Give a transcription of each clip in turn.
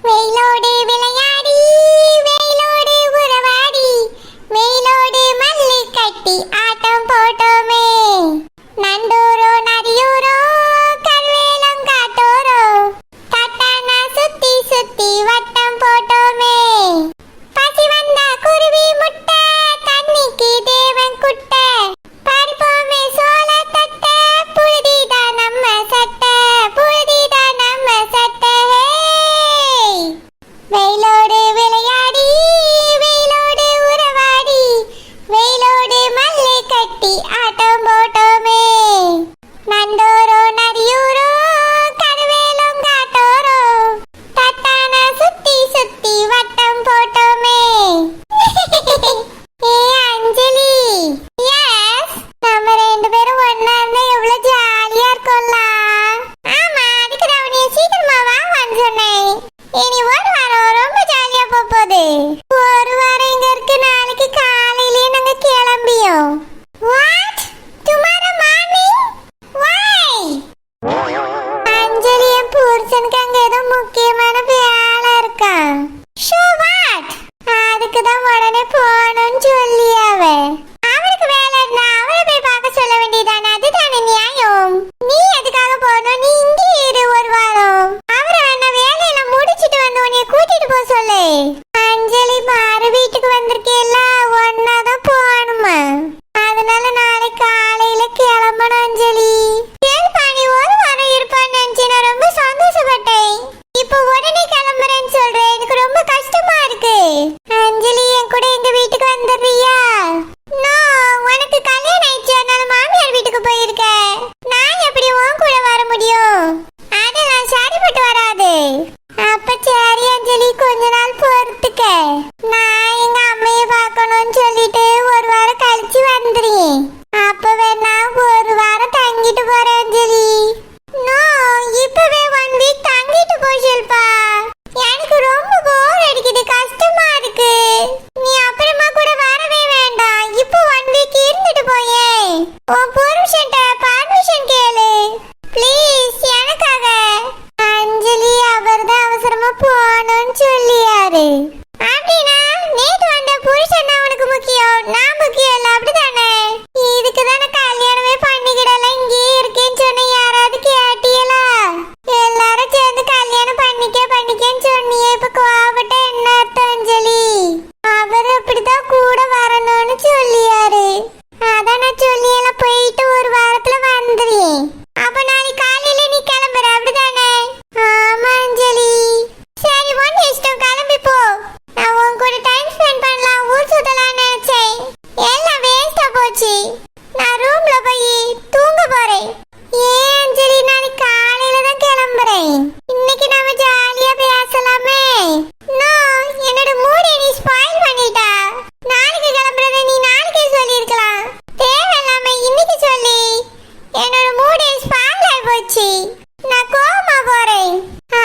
வெயிலோடு விளையாடி வெயிலோடு உறவாடி வெயிலோடு மல்லி கட்டி ஆட்டம் போட்டோமே. நண்டூரோ நதியூரோ கல்வேலம் காட்டோரோ தட்டான சுத்தி சுத்தி வட்டம் போட்டோமே. பசி வந்த குருவி முட்டை தண்ணிக்கு தேவன் குட்டை பறிப்போமே சோள தட்டை புழுதிதான் நம்ம சட்டை புழுதிதான் நம்ம சட்டை. வெயிலோடு விளையாடி வெயிலோடு உறவாடி வெயிலோடு மல்லி கட்டி ஆட்டம் போட்டோமே. நண்டோரோ நதியூரோ கருவேலம் காட்டோரோ தட்டான சுத்தி சுத்தி வட்டம் போட்டோமே. ஏ அஞ்சலி, எஸ், நம்ம ரெண்டு பேரும் ஒண்ணா இருந்தா எவ்வளவு ஜாலியா இருக்கும்ல. ஆமா, அதுக்கு நான் உன்னை சீக்கிரமா வான்னு சொன்னேன். இனி ஒரு வாரம் ரொம்ப ஜாலியா போகுது. ஒரு வாரம் இங்க இருக்கு, நாளைக்கு காலையிலேயே நாங்க கிளம்பியோம். What, tomorrow morning? Why Anjali, என் புருஷனுக்கு அங்க ஏதோ முக்கியமான வேலை இருக்கா. ஷோ வாட், அதுக்கு தான் உடனே போகணும்னு சொல்லியாவ. அவருக்கு வேலை இருந்தா அவரை போய் பார்க்க சொல்ல வேண்டியதானே, அதுதானே நியாயம். நீ எதுக்காக போகணும்? நீ இங்கே இரு ஒரு வாரம். அவரை வேணா வேலையெல்லாம் முடிச்சிட்டு வந்து உன்னைய கூட்டிட்டு போக சொல்லு. அஞ்சலி, மாறு வீட்டுக்கு வந்திருக்கேல்ல, ஒன்னாதான் போகணுமா, அதனால நாளை காலையில கிளம்பணும். அஞ்சலி, சரிப்பா, நீ ஒரு வாரம் இருப்பான்னு நினைச்சு நான் ரொம்ப சந்தோஷப்பட்டேன். இப்போ உடனே கிளம்புறேன்னு சொல்றேன், எனக்கு ரொம்ப கஷ்டமா இருக்கு. அஞ்சலி, என் கூட எங்க வீட்டுக்கு வந்துடுறியா? நோ, உனக்கு கல்யாணம் ஆயிடுச்சு, அதனால மாமியார் வீட்டுக்கு போயிருக்க. நான் எப்படி உன் கூட வர முடியும்? அதெல்லாம் சரிப்பட்டு வராது. அப்ப சரி அஞ்சலி, கொஞ்ச நாள் பொறுத்துக்க. நான் எங்க அம்மையை பார்க்கணும்னு சொல்லிட்டு ஒரு வாரம் கழிச்சு வந்துடுறேன். அப்ப வேணா ஒரு வாரம் தங்கிட்டு போறேன் அஞ்சலி. நோ, இப்பவே 1 வீக் தங்கிட்டு போ ஷில்பா. எனக்கு ரொம்ப போர் அடிக்குது, கஷ்டமா இருக்கு. நீ அப்புறமா கூட வரவே வேண்டாம், இப்போ 1 வீக் இருந்துட்டு போயே. உன் புருஷன்ட்ட பர்மிஷன் கேளு ப்ளீஸ், எனக்காக. அஞ்சலி, அவர்தான் அவசரமா போகணும்னு சொல்லியாரு. அப்படின்னா நேத்து வந்த புருஷன் தான் உனக்கு முக்கியம், நான் முக்கியம் இல்ல, அப்படிதானே? இதுக்கு தானே கல்யாணமே பண்ணிக்கிடல, இங்கே இருக்கேன்னு சொன்ன. யாராவது கேட்டியலா? எல்லாரும் சேர்ந்து கல்யாணம் பண்ணிக்கன்னு சொன்னியே, இப்ப கோவப்பட்ட என்ன அர்த்தம் அஞ்சலி? அவர் அப்படிதான் கூட வரணும்னு சொல்லியாரு. அதான் நான் சொல்லியெல்லாம் போயிட்டு ஒரு வாரத்துல வந்துடுறேன். அப்ப நாளைக்கு காலையில நீ கிளம்புற, அப்படிதானே? ஆமா அஞ்சலி. சரி, ஒன்னு இஷ்டம், கிளம்பி போ. நான் உன் கூட டைம் ஸ்பெண்ட் பண்ணலாம், ஊர் சுத்தலாம்னு நினைச்சேன். எல்லாம் வேஸ்டா போச்சு. நான் ரூம்ல போய் தூங்க போறேன். ஏன் அஞ்சலி, நாளைக்கு காலையில தான் கிளம்புறேன். இன்னைக்கு நாம ஜாலியா பேசலாமே. நோ, என்னோட மூடை நீ ஸ்பாயில் பண்ணிட்டா. நாளைக்கு கிளம்புறத நீ நாளைக்கே சொல்லியிருக்கலாம், தேவையில்லாம இன்னைக்கு சொல்லி என்னோட மூடை ஸ்பாயில் ஆகி போச்சு. நான் கோவமா போறேன்.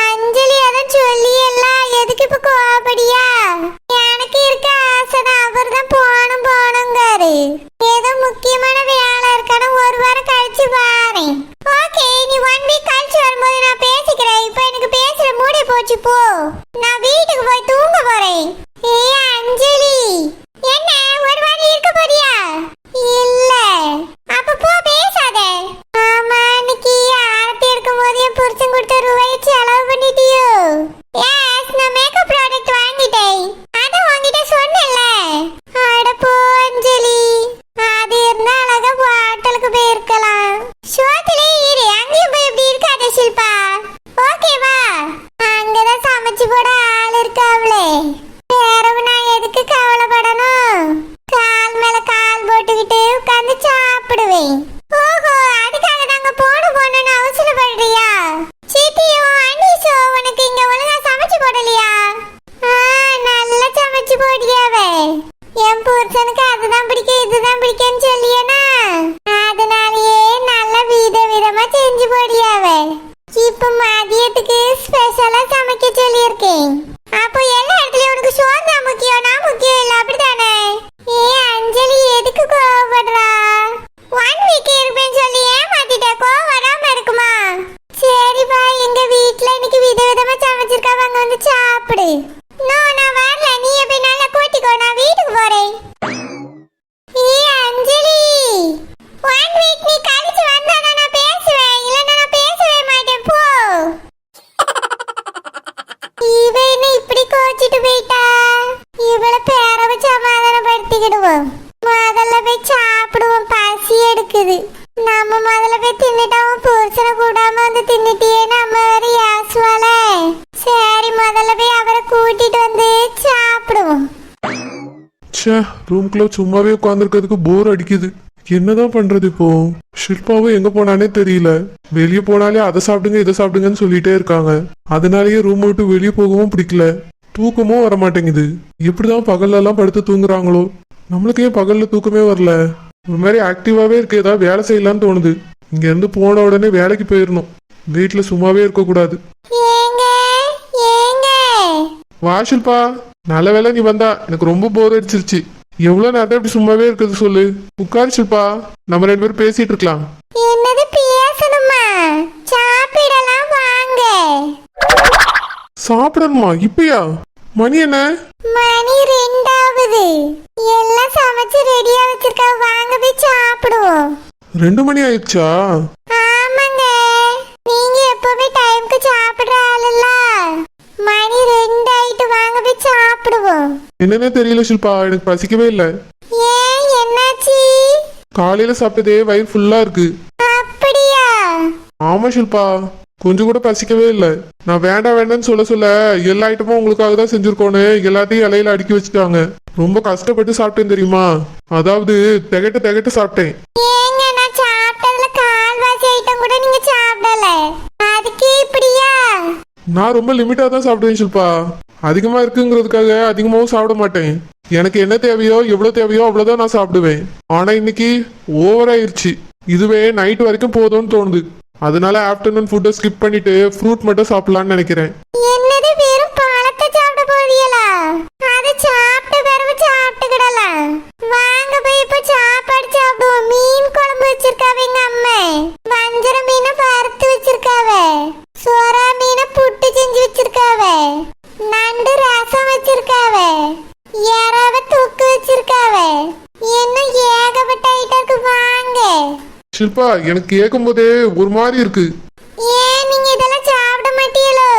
அஞ்சலி, அதான் சொல்லி எல்லாம் எதுக்கு இப்ப கோவப்படியா? எனக்கு இருக்க ஆசைதான், அவர் தான் போகணுங்காரு. ஏதோ முக்கியமான வேலை இருக்கான, ஒரு வாரம் கழிச்சு வாரேன். ஓகே, நீ 1 வீக் கழிச்சு வரும்போது நான் பேசிக்கிறேன். இப்போ எனக்கு பேசுற மூடி போச்சு, போ. நான் வீட்டுக்கு போய் தூங்க போறேன். ஏ அஞ்சலி, என்ன ஒரு வாரம் இருக்க போறியா? இல்ல, அப்ப போ, பேசாத. ஆமா, இன்னைக்கு ஆரத்தி எடுக்கும் போது என் புருஷன் கொடுத்த ரூபாயை செலவு பண்ணிட்டியோ? எஸ், நான் மேக்கப் ப்ராடக்ட் வாங்கிட்டேன், அதான் உன்கிட்ட சொன்னேன்ல. அட போ அஞ்சலி, அது இருந்தா அழகா ஹோட்டலுக்கு போயிருக்கலாம். ஷோத்திலே இரு, அங்கேயும் போய் இப்படி இருக்காத ஷில்பா, ஓகேவா? அங்கதான் சமைச்சு போட ஆள் இருக்காவளே. வேறவு நான் எதுக்கு கவலைப்படணும்? கால் மேல கால் போட்டுக்கிட்டு உட்காந்து சாப்பிடுவேன். ஓஹோ, அதுக்காக நாங்க போகணும்னு அவசரப்படுறியா? சித்தியோ அனிஷோ உனக்கு இங்க ஒழுங்கா சமைச்சு போடலையா? நல்லா சமைச்சு போடியாவே. என் புருஷனுக்கு அதுதான் பிடிக்கும் இதுதான் பிடிக்கும்னு சொல்லியனா, அதனாலயே நல்ல விதமா செஞ்சு போடியாவே. இப்ப மதியத்துக்கு ஸ்பெஷலா சமைக்க சொல்லியிருக்கேன். அப்போ எல்லா இடத்துலயும் உனக்கு சோறு தான் முக்கியம், நான் முக்கியம் இல்ல, அப்படிதானே? ஏ அஞ்சலி, எதுக்கு கோவப்படுறா? 1 வீக் இருப்பேன்னு சொல்லி ஏமாத்திட்ட, கோவம் வராம இருக்குமா? சரிப்பா, எங்க வீட்டுல இன்னைக்கு விதவிதமா சமைச்சிருக்காங்க, வந்து சாப்பிடு. நான் வரல, நீ போய் நல்லா கூட்டிக்கோ, நான் வீட்டுக்கு போறேன். அஞ்சலி, 1 வீக் நீ கழிச்சு வந்தா நான் பேசுவேன், இல்லன்னா நான் பேசவே மாட்டேன் போ. இவ என்ன இப்படி கோச்சிட்டு போயிட்டா? இவளை பேரவ சமாதானப்படுத்திக்கிடுவோம். முதல்ல போய் சாப்பிடுவோம், பசி எடுக்குது. நம்ம முதல்ல போய் தின்னுட்டோம், புருஷனை கூடாம வந்து தின்னுட்டியே நம்ம வேற யாசுவால. சரி, முதல்ல போய் அவரை கூட்டிட்டு வந்து சாப்பிடுவோம். ரூம்குள்ள சும்மாவே உட்காந்துருக்கிறதுக்கு போர் அடிக்குது. என்னதான் பண்றது இப்போ? ஷில்பாவும் எங்க போனானே தெரியல. வெளியே போனாலே அதை சாப்பிடுங்க இதை சாப்பிடுங்கன்னு சொல்லிட்டே இருக்காங்க. அதனாலயே ரூம் விட்டு வெளியே போகவும் பிடிக்கல. தூக்கமும் வர மாட்டேங்குது. எப்படிதான் பகல்ல எல்லாம் படுத்து தூங்குறாங்களோ? நம்மளுக்கு ஏன் பகல்ல தூக்கமே வரல? ஒரு மாதிரி ஆக்டிவாவே இருக்கு. ஏதாவது வேலை செய்யலாம்னு தோணுது. இங்க இருந்து போன உடனே வேலைக்கு போயிடணும். வீட்டுல சும்மாவே இருக்க கூடாது. வா ஷில்பா, நல்ல வேலை நீ வந்தா. எனக்கு ரொம்ப போர் அடிச்சிருச்சு. எவ்வளவு நேரம் இப்படி சும்மாவே இருக்குது சொல்லு. உட்காரு ஷில்பா, நம்ம 2 பேரும் பேசிட்டு இருக்கலாம். என்னது பேசணுமா? சாப்பிடலாம் வாங்க. சாப்பிடணுமா? இப்பயா? மணி என்ன? மணி 2 ஆகுது. எல்லாம் சமைச்சு ரெடியா வச்சிருக்கா, வாங்க போய் சாப்பிடுவோம். 2 மணி ஆயிடுச்சா? ஆமாங்க, நீங்க எப்பவுமே டைம்க்கு சாப்பிடுற ஆளுல்ல. மணி 2 ஆயிட்டு, வாங்க போய் சாப்பிடுவோம். என்னன்னே தெரியல ஷில்பா, எனக்கு பசிக்கவே இல்லை. ஏன், என்னாச்சு? காலையில சாப்பிட்டதே வயிறு ஃபுல்லா இருக்கு. அப்படியா? ஆமா ஷில்பா, கொஞ்சம் கூட பசிக்கவே இல்லை. நான் வேண்டாம் வேண்டாம்னு சொல்ல எல்லா ஐட்டமும் உங்களுக்காக தான் செஞ்சிருக்கோன்னு எல்லாத்தையும் இலையில அடுக்கி வச்சுட்டாங்க. ரொம்ப கஷ்டப்பட்டு சாப்பிட்டேன் தெரியுமா? அதாவது திகட்ட சாப்பிட்டேன். ஏங்க, நான் சாப்பிட்டதுல கால்வாசி ஐட்டம் கூட நீங்க சாப்பிடல, அதுக்கு இப்படியா? நான் ரொம்ப லிமிட்டா தான் சாப்பிடுவேன் ஷில்பா. அதிகமா இருக்குங்கிறதுக்காக அதிகமாவும் சாப்பிட மாட்டேன். எனக்கு என்ன தேவையோ எவ்வளவு தேவையோ அவ்வளவுதான் நான் சாப்பிடுவேன். ஆனா இன்னைக்கு ஓவர் ஆயிருச்சு. இதுவே நைட் வரைக்கும் போதும்னு தோணுது. அதனால ஆஃப்டர்நூன் ஃபுட்டை ஸ்கிப் பண்ணிட்டு ஃப்ரூட் மட்டும் சாப்பிடலாம்னு நினைக்கிறேன். என்னது, வெறும் பழத்தை சாப்பிட போறீங்களா? அது சாப்பிட்ட பிறகு சாப்பிட்டுக்கிடலாம். வாங்க போய் இப்ப சாப்பாடு சாப்பிடுவோம். மீன் குழம்பு வச்சிருக்காவ எங்க அம்மா. வஞ்சர மீனை வறுத்து வச்சிருக்காவ. சோறா மீனை புட்டு செஞ்சு வச்சிருக்காவ. நண்டு ரசம் வச்சிருக்காவ. எறாவ தொக்கு வச்சிருக்காவ. இன்னும் ஏகப்பட்ட ஐட்டம் இருக்கு, வாங்க. ஷில்பா, எனக்கு கேட்கும் போதே ஒரு மாதிரி இருக்கு. ஏன் நீங்க இதெல்லாம் சாப்பிட மாட்டீங்களோ?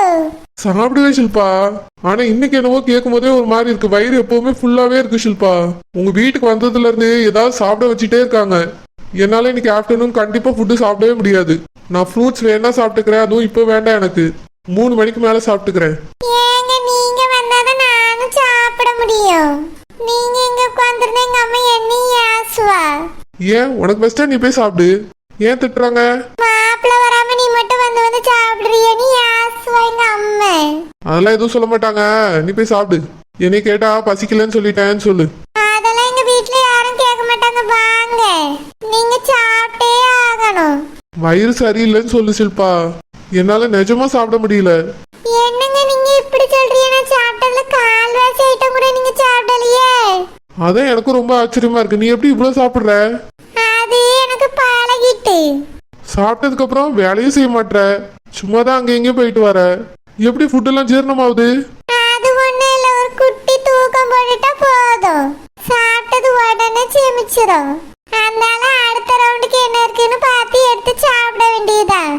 சாப்பிடுவேன் ஷில்பா, ஆனா இன்னைக்கு என்னவோ கேட்கும் போதே ஒரு மாதிரி இருக்கு. வயிறு எப்பவுமே ஃபுல்லாவே இருக்கு ஷில்பா. உங்க வீட்டுக்கு வந்ததுல இருந்து ஏதாவது சாப்பிட வச்சுட்டே இருக்காங்க. என்னால இன்னைக்கு ஆஃப்டர்நூன் கண்டிப்பா ஃபுட்டு சாப்பிடவே முடியாது. நான் ஃப்ரூட்ஸ் வேணா சாப்பிட்டுக்கிறேன், அதுவும் இப்போ வேண்டாம். எனக்கு 3 மணிக்கு மேல சாப்பிட்டுக்கிறேன். ஏங்க, நீங்க வந்தாதான் நானும் சாப்பிட முடியும். நீங்க இங்க உட்கார்ந்துருந்தா எங்க அம்மா என்னையும் ஏசுவா. ஏன், உனக்கு பெஸ்டா நீ போய் சாப்பிடு. ஏன் திட்டுறாங்க? மாப்பிள்ள வராம நீ மட்டும் வந்து சாப்பிடுறிய, நீ ஏசுவா எங்க அம்மா. அதெல்லாம் எதுவும் சொல்ல மாட்டாங்க. நீ போய் சாப்பிடு. என்னை கேட்டா பசிக்கலன்னு சொல்லிட்டேன்னு சொல்லு. அதெல்லாம் எங்க வீட்டுல யாரும் கேட்க மாட்டாங்க, வாங்க. நீங்க சாப்பிட்டே ஆகணும். வயிறு சரியில்லைன்னு சொல்லு ஷில்பா. என்னால நிஜமா சாப்பிட முடியல. என்னங்க நீங்க இப்படி சொல்றீங்க? நான் சாப்பிட்டதுல கால்வாசி ஐட்டம் கூட நீங்க சாப்பிடலையே. அதான் எனக்கும் ரொம்ப ஆச்சரியமா இருக்கு. நீ எப்படி இவ்வளவு சாப்பிடுற? அது எனக்கு பழகிட்டு. சாப்பிட்டதுக்கு அப்புறம் வேலையும் செய்ய மாட்டற, சும்மாதான் அங்க எங்கேயும் போயிட்டு வர. எப்படி ஃபுட் எல்லாம் ஜீரணமாகுது? அது ஒண்ணு இல்ல, ஒரு குட்டி தூக்கம் போட்டுட்டா போதும், சாப்பிட்டது உடனே செமிச்சிரும். அதனால அடுத்த ரவுண்டுக்கு என்ன இருக்குன்னு பார்த்து எடுத்து சாப்பிட வேண்டியதுதான்.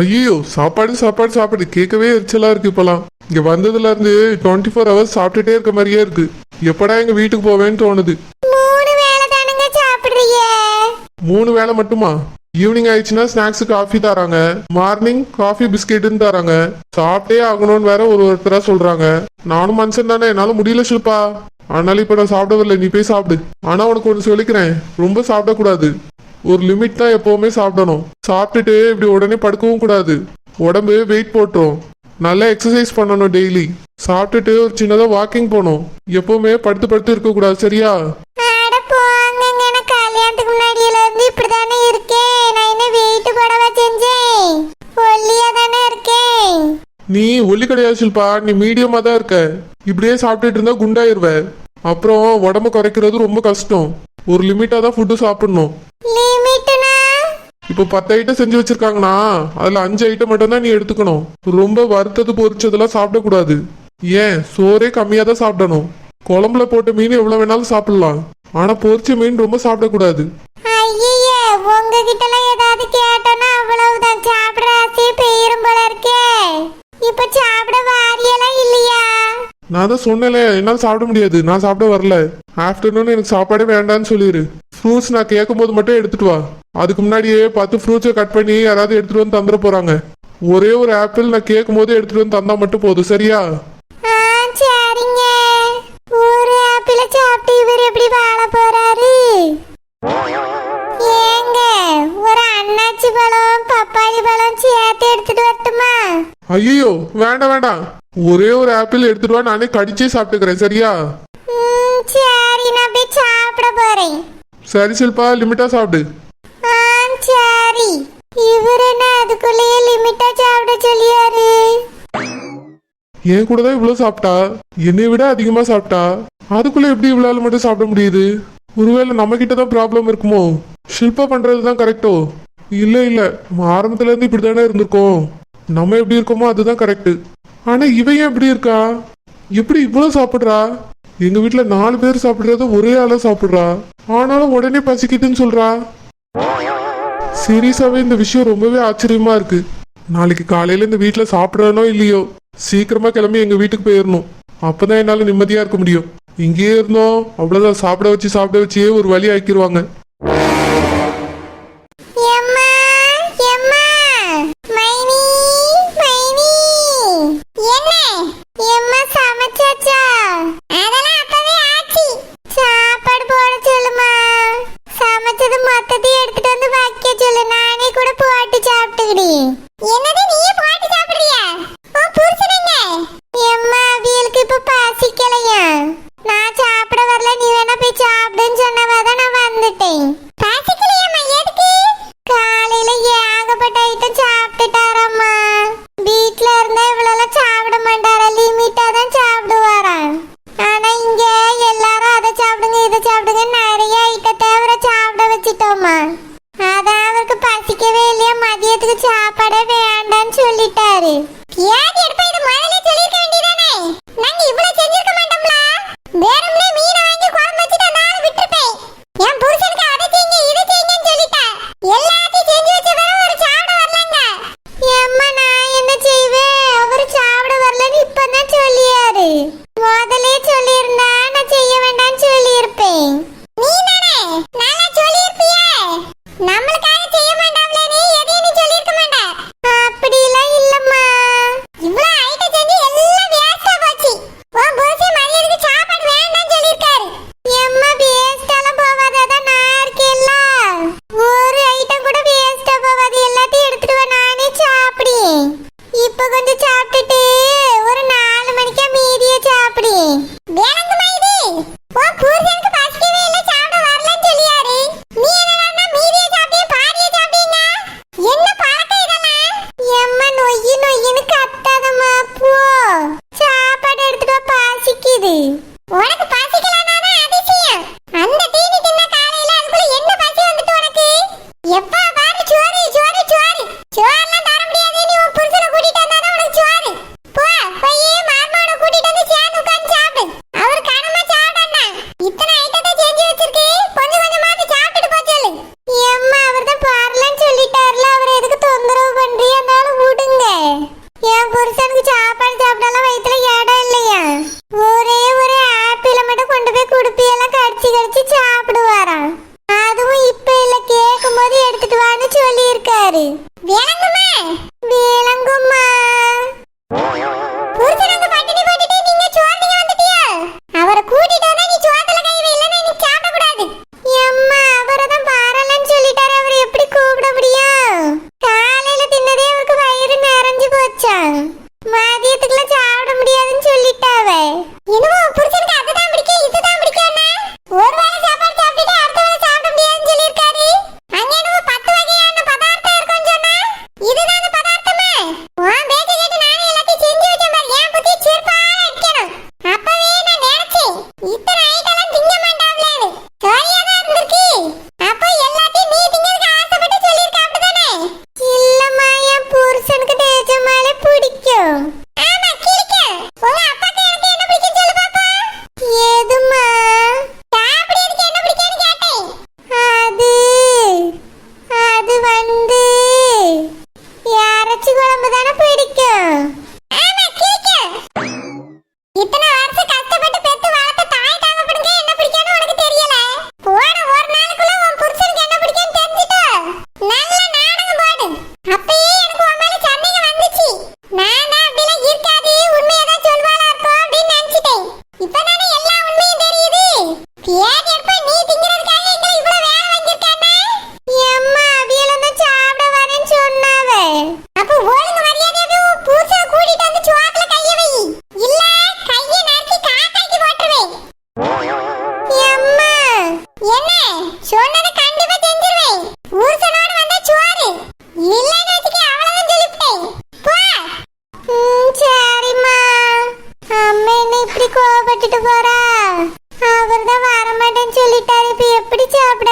ஐயோ, சாப்பாடு கேட்கவே எரிச்சலா இருக்கு. இப்பெல்லாம் இங்க வந்ததுல இருந்து 24 ஹவர்ஸ் சாப்பிட்டுட்டே இருக்க மாதிரியே இருக்கு. எப்படா எங்க வீட்டுக்கு போவேன்னு தோணுது. 3 வேளை தானுங்க சாப்பிடுறீங்க? 3 வேளை மட்டுமா? ஈவினிங் ஆயிடுச்சுன்னா ஸ்நாக்ஸ் காஃபி தராங்க, மார்னிங் காஃபி பிஸ்கெட்னு தராங்க. சாப்பிட்டே ஆகணும்னு வேற ஒருத்தரா சொல்றாங்க. நானும் மனுஷன் தானே, என்னால முடியல ஷில்பா. அதனால இப்ப நான் சாப்பிட வரல, நீ போய் சாப்பிடு. ஆனா உனக்கு ஒன்று சொல்லிக்கிறேன், ரொம்ப சாப்பிடக்கூடாது. ஒரு லிமிட் தான் எப்பவுமே சாப்பிடணும். சாப்பிட்டுட்டு இப்படி உடனே படுக்கவும் கூடாது, உடம்பு வெயிட் போட்டுரும். நல்லா எக்ஸசைஸ் பண்ணணும் டெய்லி. சாப்பிட்டுட்டு ஒரு சின்னதா வாக்கிங் போகணும். எப்பவுமே படுத்து இருக்க கூடாது, சரியா? அட போங்க, நான் கல்யாணத்துக்கு முன்னாடியில இருந்து இப்படிதானே இருக்கேன். நான் என்ன வெயிட் போடவா செஞ்சேன்? ஒல்லியா தானே இருக்கேன். நீ ஒல்லி கிடையாது ஷில்பா, நீ மீடியமா தான் இருக்க. இப்படியே சாப்பிட்டுட்டு இருந்தா குண்டாயிருவ. அப்புறம் உடம்பு குறைக்கிறது ரொம்ப கஷ்டம். ஒரு லிமிட்டா தான் ஃபுட்டு சாப்பிடணும். லிமிட்னா? இப்போ 10 ஐட்டம் செஞ்சு வச்சிருக்காங்கன்னா அதுல 5 ஐட்டம் மட்டும் தான் நீ எடுத்துக்கணும். ரொம்ப வறுத்தது பொரிச்சதெல்லாம் சாப்பிடக்கூடாது. ஏன் சோறே கம்மியா தான் சாப்பிடணும். குழம்புல போட்ட மீன் எவ்வளவு வேணாலும் சாப்பிடலாம். ஆனா பொரிச்ச மீன் ரொம்ப சாப்பிடக்கூடாது. ஐயே உங்ககிட்ட எல்லாம் ஏதாவது கேட்டோன்னா அவ்வளவுதான், சாப்பிட ஆசையே பெயரும் போல இருக்கே. இப்ப சாப்பிட வாரியெல்லாம் இல்லையா? நான் தான் சொன்னேன்ல என்னால் சாப்பிட முடியாது, நான் சாப்பிட வரல. ஆஃப்டர்நூன் எனக்கு சாப்பாடே வேண்டான்னு சொல்லிடு. ஃப்ரூட்ஸ் நான் கேட்கும் போது மட்டும் எடுத்துட்டு வா. அதுக்கு முன்னாடியே 10 ஃப்ரூட்ஸை கட் பண்ணி யாராவது எடுத்துட்டு வந்து தந்துட போறாங்க. ஒரே ஒரு ஆப்பிள் நான் கேட்கும் போது எடுத்துட்டு வந்து தந்தா மட்டும் போதும், சரியா? சரிங்க. ஒரு ஆப்பிள சாப்பிட்டு இவர் எப்படி வாழ போறாரு? ஏங்க ஒரு அன்னாச்சி பழம் பப்பாளி பழம் சேர்த்து எடுத்துட்டு வரட்டுமா? ஐயோ வேண்டாம் வேண்டாம், ஒரே ஒரு ஆப்பிள் எடுத்துட்டு வா, நானே கடிச்சே சாப்பிட்டுக்கிறேன், சரியா? சரி நான் போய் சாப்பிட போறேன். சரி ஷில்பா, லிமிட்டா சாப்பிடு. சரி. இவர் என்ன அதுக்குள்ளேயே லிமிட்டா சாப்பிட சொல்லியாரு? என் கூட தான் இவ்வளவு சாப்பிட்டா, என்னை விட அதிகமா சாப்பிட்டா. அதுக்குள்ள எப்படி இவ்வளவு மட்டும் சாப்பிட முடியுது? ஒருவேளை நம்ம கிட்ட தான் ப்ராப்ளம் இருக்குமோ? ஷில்பா பண்றதுதான் கரெக்டோ? இல்ல இல்ல, நம்ம ஆரம்பத்துல இருந்து இப்படி தானே இருந்திருக்கோம். நம்ம எப்படி இருக்கோமோ அதுதான் கரெக்ட். ஆனா இவன் ஏன் எப்படி இருக்கா? எப்படி இவ்வளவு சாப்பிடுறா? எங்க வீட்டுல 4 பேர் சாப்பிடுறத ஒரே ஆளா சாப்பிடுறா. ஆனாலும் உடனே பசிக்கிட்டுன்னு சொல்றா. சீரியஸாவே இந்த விஷயம் ரொம்பவே ஆச்சரியமா இருக்கு. நாளைக்கு காலையில இந்த வீட்டுல சாப்பிடறனோ இல்லையோ, சீக்கிரமா கிளம்பி எங்க வீட்டுக்கு போயிடணும். அப்பதான் என்னால நிம்மதியா இருக்க முடியும். இங்கேயே இருந்தோம் அவ்வளவுதான், சாப்பிட வச்சே ஒரு வழி ஆக்கிடுவாங்க. அதான் அவருக்கு பசிக்கவே இல்லையா, மதியத்துக்கு சாப்பாடே வேண்டான்னு சொல்லிட்டாரு. ஏன் எடுப்பா இது முதல்ல சொல்லிருக்க வேண்டியதானே? நாங்க இவ்வளவு செஞ்சிருக்க மாட்டோம்ல. வேறம்னே மீனை வாங்கி குழம்பு வச்சிட்டு நாளை விட்டுருப்பேன். என் புருஷனுக்கு அதை செய்யுங்க இதை செய்யுங்கன்னு சொல்லிட்டா. எல்லாத்தையும் செஞ்சு வச்ச பிறகு ஒரு சாப்பிட வரலங்க. அம்மா நான் என்ன செய்வேன்? அவரு சாப்பிட வரலன்னு இப்பதான் சொல்லியாரு. முதலே சொல்லியிருந்தா நான் செய்ய வேண்டாம்னு சொல்லியிருப்பேன். நீ தானே நல்லா சொல்லியிருப்பியே. நம்மளுக்காக செய்ய மாட்டாங்களே, நீ எதையும் நீ சொல்லியிருக்க மாட்டா. அப்படிலாம் இல்லம்மா. இவ்வளவு ஐட்டம் செஞ்சு எல்லாம் வேஸ்டா போச்சு. உன் புருஷன் மதியத்துக்கு சாப்பாடு வேண்டாம்னு சொல்லியிருக்காரு. எம்மா வேஸ்டாலாம் போவாதான், நான் இருக்கேன்ல. ஒரு ஐட்டம் கூட வேஸ்டா போவாது, எல்லாத்தையும் எடுத்துட்டு வா, நானே சாப்பிடு. இப்ப கொஞ்சம் சாப்பிட்டுட்டு ஒரு 4 மணிக்கா மீதியை சாப்பிடு. வேணுங்குமா இது? உன் புருஷனுக்கு பசிக்கவே இல்லை, சாப்பிட வரலன்னு சொல்லியாரு. நீ என்னன்னா மீதியை சாப்பிட்டே பாதியை சாப்பிட்டீங்க. என்ன பழக்கம் இதெல்லாம்? எம்மா நொய்யின்னு கத்தாதம்மா, போ சாப்பாடு எடுத்துட்டு வா, பசிக்குது. உனக்கு பசிக்கலன்னா அதிசயம். அந்த தீனி தின்ன காலையில அதுக்குள்ள என்ன பசி வந்துட்டு உனக்கு? எப்பா பாரு சோறு சோறு சோறு சோறுலாம் தர முடியாது. நீ உன் புருஷனை கூட்டிட்டு வந்தாதான் உனக்கு சோறு. போ போய் மாமாவை கூட்டிட்டு வந்து சேர்ந்து உட்கார்ந்து சாப்பிடு. அவர் கனமா சாப்பிடா. இத்தனை ஐட்டத்தை செஞ்சு வச்சிருக்கு, கொஞ்சம் கொஞ்சமாவது சாப்பிட்டுட்டு போ சொல்லு. எம்மா அவர்தான் பாரலன்னு சொல்லிட்டாருல, அவர் எதுக்கு தொந்தரவு பண்றியா? அதனால விடுங்க. என் புருஷனுக்கு சாப்பாடு சாப்பிட்டாலும் வயிற்றுல இடம் இல்லையா? ஒரே ஒரு ஆப்பிள மட்டும் கொண்டு போய் குடுப்பியெல்லாம் கடிச்சு கடிச்சு சாப்பிடுவாராம். அதுவும் இப்ப இல்ல, கேட்கும் போது எடுத்துட்டு வான்னு சொல்லி இருக்காரு. விளங்குமா? விளங்குமா? புருஷனுக்கு பட்டினி போட்டுட்டு நீங்க சோர்ந்தீங்க வந்துட்டியா? அவரை கூட்டிட்டு வந்தா நீ சோத்துல கை வை, இல்லைன்னா நீ சாப்பிட கூடாது. அம்மா அவரதான் பாரலன்னு சொல்லிட்டாரு, அவர் எப்படி கூப்பிட முடியும்? காலையில தின்னதே அவருக்கு வயிறு நிறைஞ்சு போச்சா, மதியத்துக்குள்ள சாப்பிட முடியாதுன்னு சொல்லிட்டாவ. இன்னும் புருஷனுக்கு அதுதான் பிடிக்கும் இதுதான் பிடிக்கும்னா ஒரு வேளை சாப்பாடு சாப்பிட்டுட்டு அடுத்த வேளை சாப்பிட முடியாதுன்னு சொல்லியிருக்காரு. அங்க என்னமோ 10 வகையான பதார்த்தம் இருக்குன்னு சொன்னா இதுதான் அந்த பதார்த்தமா? உன் பேச்சை கேட்டு நானே எல்லாத்தையும் செஞ்சு வச்சேன் பாரு. என் புத்தி சிறப்பா அடிக்கணும். அப்பவே நான் நினைச்சேன் இத்தனை ஐட்டம்லாம் திங்க மாட்டாங்களேன்னு. சரியாதான் இருந்திருக்கு. அப்போ எல்லாத்தையும் நீ திங்கிறதுக்கு ஆசைப்பட்டு சொல்லியிருக்க, அப்படிதானே? இல்லம்மா, என் புருஷனுக்கு நிஜமாலே பிடிக்கும். ஆமா கிழிக்கும். உங்க அப்பாக்கு கோவப்பட்டுட்டு போறா. அவர் தான் வரமாட்டேன்னு சொல்லிட்டாரு, இப்ப எப்படி சாப்பிட?